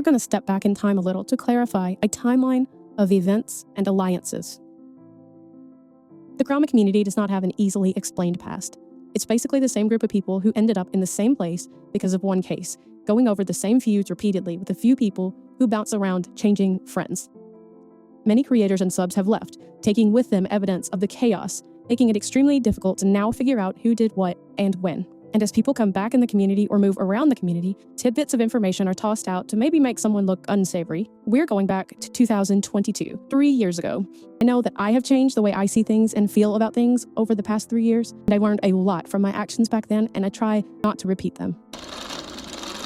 we're going to step back in time a little to clarify a timeline of events and alliances. The Grommet community does not have an easily explained past. It's basically the same group of people who ended up in the same place because of one case, going over the same feuds repeatedly with a few people who bounce around changing friends. Many creators and subs have left, taking with them evidence of the chaos, making it extremely difficult to now figure out who did what and when. And as people come back in the community or move around the community, tidbits of information are tossed out to maybe make someone look unsavory. We're going back to 2022, 3 years ago. I know that I have changed the way I see things and feel about things over the past 3 years, and I learned a lot from my actions back then, and I try not to repeat them.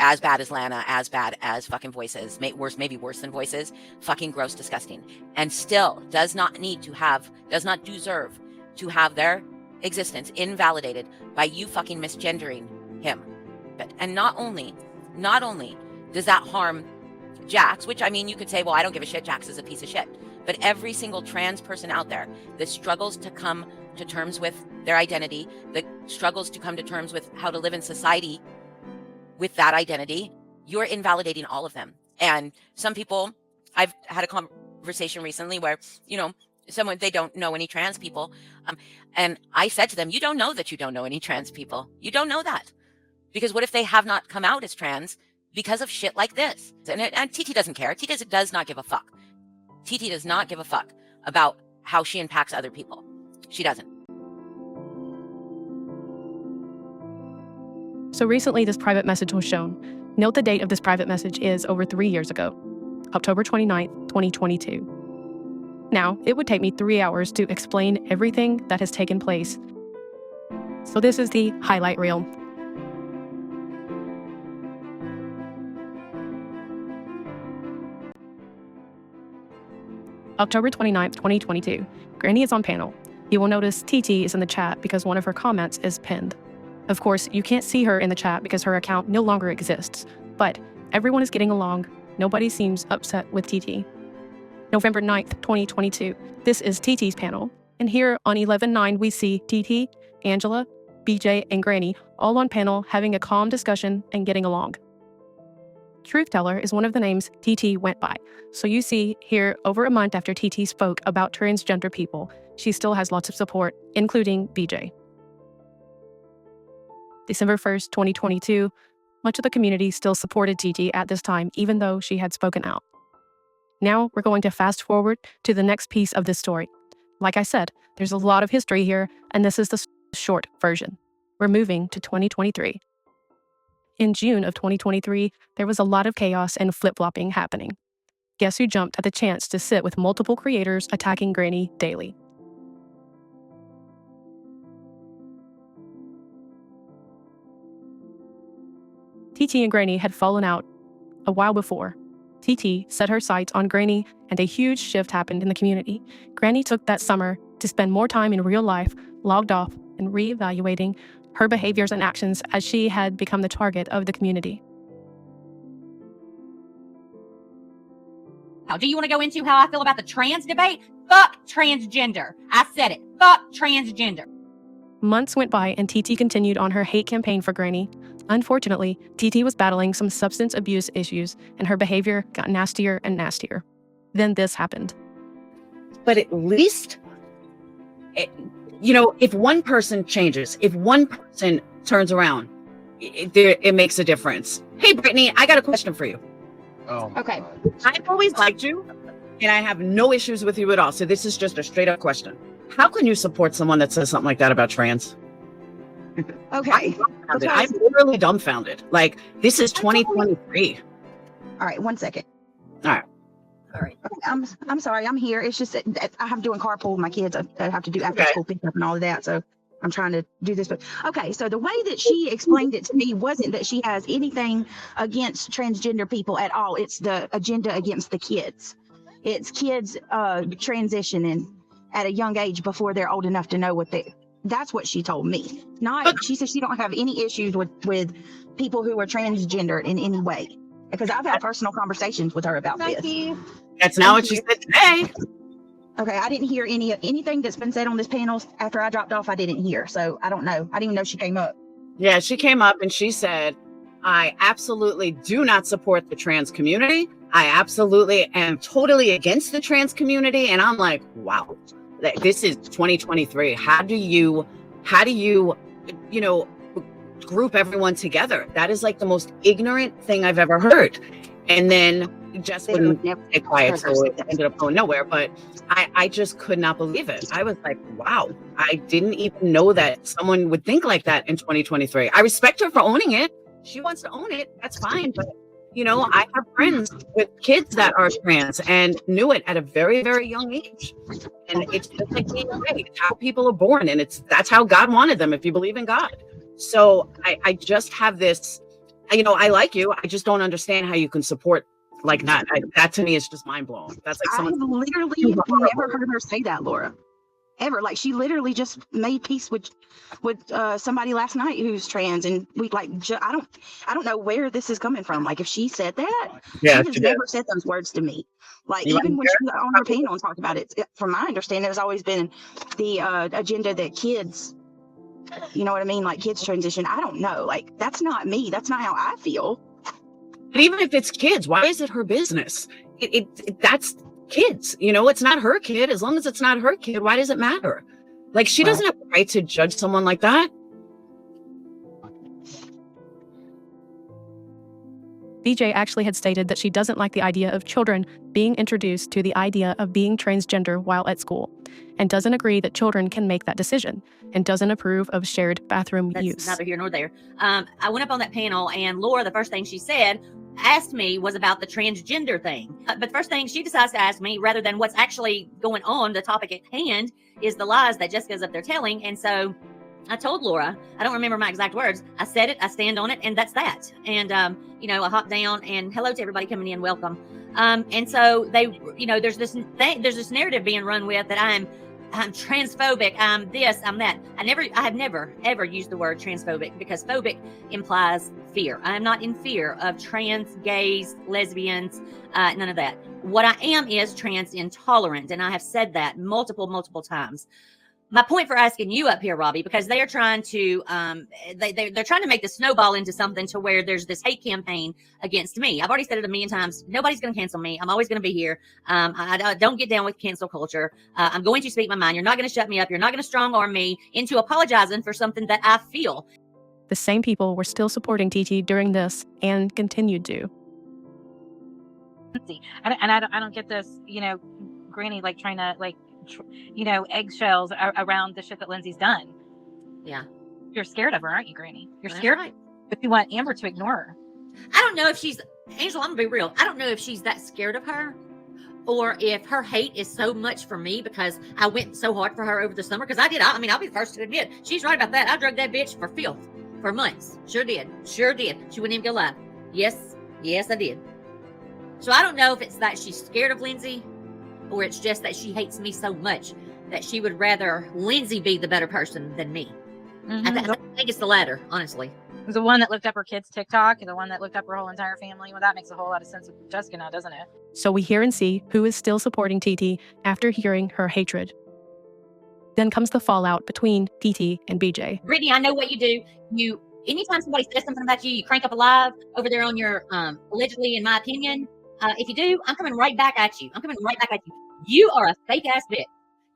As bad as Lana, as bad as fucking Voices, maybe worse than Voices, fucking gross, disgusting, and still does not deserve to have their existence invalidated by you fucking misgendering him. And not only does that harm Jax, which I mean, you could say, well, I don't give a shit, Jax is a piece of shit, but every single trans person out there that struggles to come to terms with their identity, that struggles to come to terms with how to live in society with that identity, you're invalidating all of them. And some people, I've had a conversation recently where, you know, someone, they don't know any trans people. And I said to them, you don't know that you don't know any trans people. You don't know that. Because what if they have not come out as trans because of shit like this? And TT doesn't care. TT does not give a fuck. TT does not give a fuck about how she impacts other people. She doesn't. So recently, this private message was shown. Note the date of this private message is over 3 years ago, October 29th, 2022. Now, it would take me 3 hours to explain everything that has taken place. So this is the highlight reel. October 29th, 2022. Granny is on panel. You will notice TT is in the chat because one of her comments is pinned. Of course, you can't see her in the chat because her account no longer exists, but everyone is getting along. Nobody seems upset with TT. November 9th, 2022. This is TT's panel. And here on 11/9, we see TT, Angela, BJ, and Granny all on panel having a calm discussion and getting along. Truth Teller is one of the names TT went by. So you see here, over a month after TT spoke about transgender people, she still has lots of support, including BJ. December 1st, 2022, much of the community still supported TT at this time, even though she had spoken out. Now we're going to fast forward to the next piece of this story. Like I said, there's a lot of history here, and this is the short version. We're moving to 2023. In June of 2023, there was a lot of chaos and flip-flopping happening. Guess who jumped at the chance to sit with multiple creators attacking Granny daily? TT and Granny had fallen out a while before. TT set her sights on Granny, and a huge shift happened in the community. Granny took that summer to spend more time in real life, logged off, and reevaluating her behaviors and actions as she had become the target of the community. Now, do you want to go into how I feel about the trans debate? Fuck transgender. I said it. Fuck transgender. Months went by and TT continued on her hate campaign for Granny. Unfortunately, TT was battling some substance abuse issues and her behavior got nastier and nastier. Then this happened. But at least, if one person changes, if one person turns around, it makes a difference. Hey, Brittany, I got a question for you. Oh, Okay. I've always liked you, and I have no issues with you at all. So this is just a straight up question. How can you support someone that says something like that about trans? Okay. I'm literally dumbfounded. Like, this is 2023. All right, 1 second. All right. Okay, I'm sorry, I'm here. It's just that I have doing carpool with my kids. I have to do after school pickup and all of that. So I'm trying to do this. But okay, so the way that she explained it to me wasn't that she has anything against transgender people at all. It's the agenda against the kids. It's kids transitioning at a young age before they're old enough to know what that's what she told me. She said she don't have any issues with people who are transgender in any way. Because I've had personal conversations with her about this. That's not what she said today. Okay, I didn't hear anything that's been said on this panel after I dropped off. I didn't hear, so I don't know. I didn't even know she came up. Yeah, she came up and she said, I absolutely do not support the trans community. I absolutely am totally against the trans community. And I'm like, wow, this is 2023. How do you, you know, group everyone together? That is like the most ignorant thing I've ever heard. And then just wouldn't stay quiet, so it ended up going nowhere. But I just could not believe it. I was like, wow, I didn't even know that someone would think like that in 2023. I respect her for owning it. She wants to own it. That's fine. But, you know, I have friends with kids that are trans and knew it at a very, very young age. And it's just like being gay. It's how people are born. And that's how God wanted them, if you believe in God. So I just have this, you know, I like you. I just don't understand how you can support like that. That to me is just mind blowing. That's like I've literally never heard her say that, Laura. Ever. Like, she literally just made peace with somebody last night who's trans, and we like I don't know where this is coming from. Like, if she said that, yeah, she has never said those words to me. Like, even when she was on her panel and talked about it, from my understanding, it's always been the agenda that kids, you know what I mean, like kids transition. I don't know. Like, that's not me. That's not how I feel. But even if it's kids, why is it her business? That's kids, you know, it's not her kid. As long as it's not her kid, why does it matter? Like, she doesn't have the right to judge someone like that. BJ actually had stated that she doesn't like the idea of children being introduced to the idea of being transgender while at school, and doesn't agree that children can make that decision, and doesn't approve of shared bathroom use. That's neither here nor there. I went up on that panel, and Laura, the first thing she asked me was about the transgender thing. But the first thing she decides to ask me, rather than what's actually going on, the topic at hand, is the lies that Jessica's up there telling. And so I told Laura, I don't remember my exact words. I said it, I stand on it, and that's that. And, you know, I hopped down, and hello to everybody coming in, welcome. And so they, you know, there's this narrative being run with that I'm transphobic, I'm this, I'm that. I have never, ever used the word transphobic, because phobic implies fear. I am not in fear of trans, gays, lesbians, none of that. What I am is trans intolerant, and I have said that multiple times. My point for asking you up here, Robbie, because they are trying to, they're trying to make the snowball into something to where there's this hate campaign against me. I've already said it a million times. Nobody's going to cancel me. I'm always going to be here. I don't get down with cancel culture. I'm going to speak my mind. You're not going to shut me up. You're not going to strong arm me into apologizing for something that I feel. The same people were still supporting TT during this and continued to. I don't get this, you know, Granny, like trying to like, you know, eggshells around the shit that Lindsay's done. Yeah. You're scared of her, aren't you, Granny? You're That's scared, right. But you want Amber to ignore her. I don't know if she's, Angela, I'm gonna be real. I don't know if she's that scared of her, or if her hate is so much for me because I went so hard for her over the summer. Because I did. I mean, I'll be the first to admit, she's right about that. I drugged that bitch for filth for months. Sure did. She wouldn't even go live. Yes, I did. So I don't know if it's that she's scared of Lindsay, or it's just that she hates me so much that she would rather Lindsay be the better person than me. Mm-hmm. I think it's the latter, honestly. The one that looked up her kids' TikTok, and the one that looked up her whole entire family. Well, that makes a whole lot of sense with Jessica now, doesn't it? So we hear and see who is still supporting TT after hearing her hatred. Then comes the fallout between TT and BJ. Brittany, I know what you do. Anytime somebody says something about you, you crank up a live over there on your, allegedly, in my opinion. If you do, I'm coming right back at you. You are a fake ass bitch.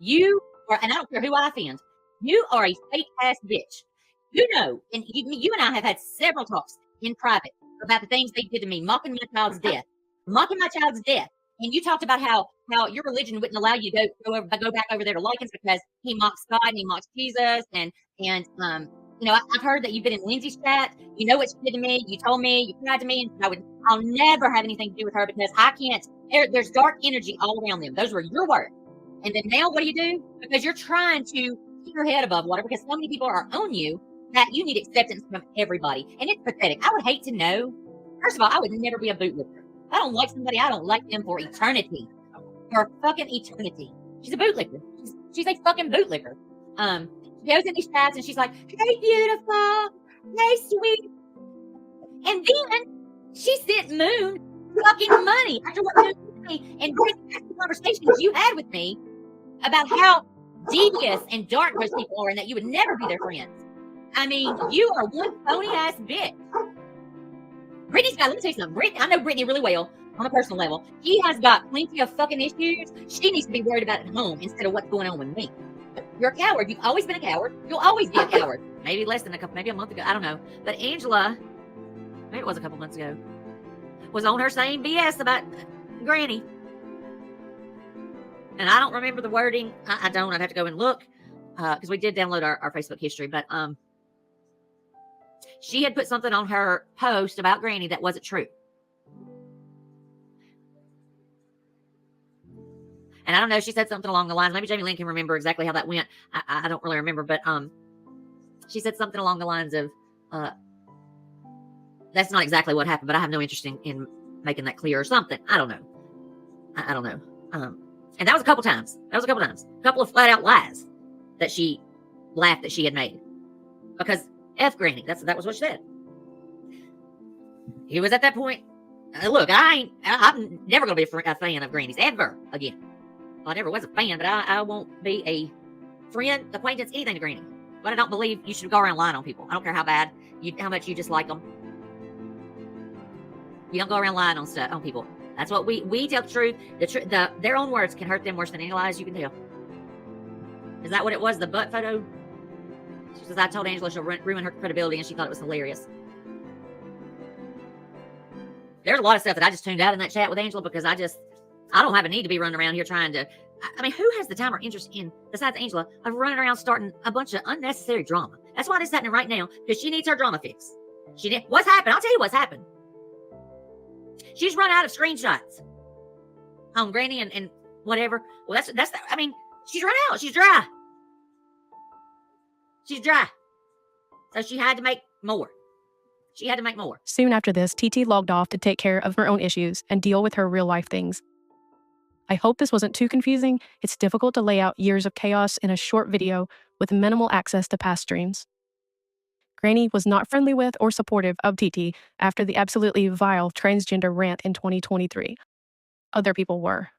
You are, and I don't care who I offend. You are a fake ass bitch. You know, and you and I have had several talks in private about the things they did to me, mocking my child's death. And you talked about how your religion wouldn't allow you to go back over there to Likens because he mocks God and he mocks Jesus. And you know, I've heard that you've been in Lindsay's chat. You know what she did to me. You told me, you cried to me, and I'll never have anything to do with her because I can't. There's dark energy all around them. Those were your words. And then now what do? Because you're trying to keep your head above water because so many people are on you that you need acceptance from everybody. And it's pathetic. I would hate to know. First of all, I would never be a bootlicker. If I don't like somebody, I don't like them for eternity. For fucking eternity. She's a bootlicker. She's a fucking bootlicker. She goes in these chats and she's like, hey, beautiful. Hey, sweet. And then she sent Moon fucking money after what Moon did to me and the conversations you had with me about how devious and dark those people are and that you would never be their friends. I mean, you are one phony ass bitch. Brittany's got, let me tell you something. Brittany, I know Brittany really well on a personal level. She has got plenty of fucking issues. She needs to be worried about it at home instead of what's going on with me. You're a coward. You've always been a coward. You'll always be a coward. Maybe less than maybe a month ago. I don't know. But Angela, maybe it was a couple months ago, was on her same BS about Granny. And I don't remember the wording. I don't. I'd have to go and look because we did download our Facebook history. But she had put something on her post about Granny that wasn't true. And I don't know, she said something along the lines, maybe Jamie Lynn can remember exactly how that went. I don't really remember, but she said something along the lines of, that's not exactly what happened, but I have no interest in making that clear or something. I don't know. I don't know. And that was a couple times. A couple of flat out lies that she laughed that she had made. Because F Granny, that was what she said. He was at that point. Look, I'm never going to be a fan of Granny's ever again. Well, I never was a fan, but I won't be a friend, acquaintance, anything to Granny. But I don't believe you should go around lying on people. I don't care how bad, how much you dislike them. You don't go around lying on people. That's what we tell the truth. Their own words can hurt them worse than any lies you can tell. Is that what it was? The butt photo? She says, I told Angela she'll ruin her credibility, and she thought it was hilarious. There's a lot of stuff that I just tuned out in that chat with Angela because I don't have a need to be running around here trying to. I mean, who has the time or interest in, besides Angela, of running around starting a bunch of unnecessary drama? That's why it's happening right now, because she needs her drama fix. What's happened? I'll tell you what's happened. She's run out of screenshots on Granny and whatever. Well, that's. I mean, she's run out. She's dry. So she had to make more. Soon after this, TT logged off to take care of her own issues and deal with her real life things. I hope this wasn't too confusing. It's difficult to lay out years of chaos in a short video with minimal access to past streams. Granny was not friendly with or supportive of TT after the absolutely vile transgender rant in 2023. Other people were.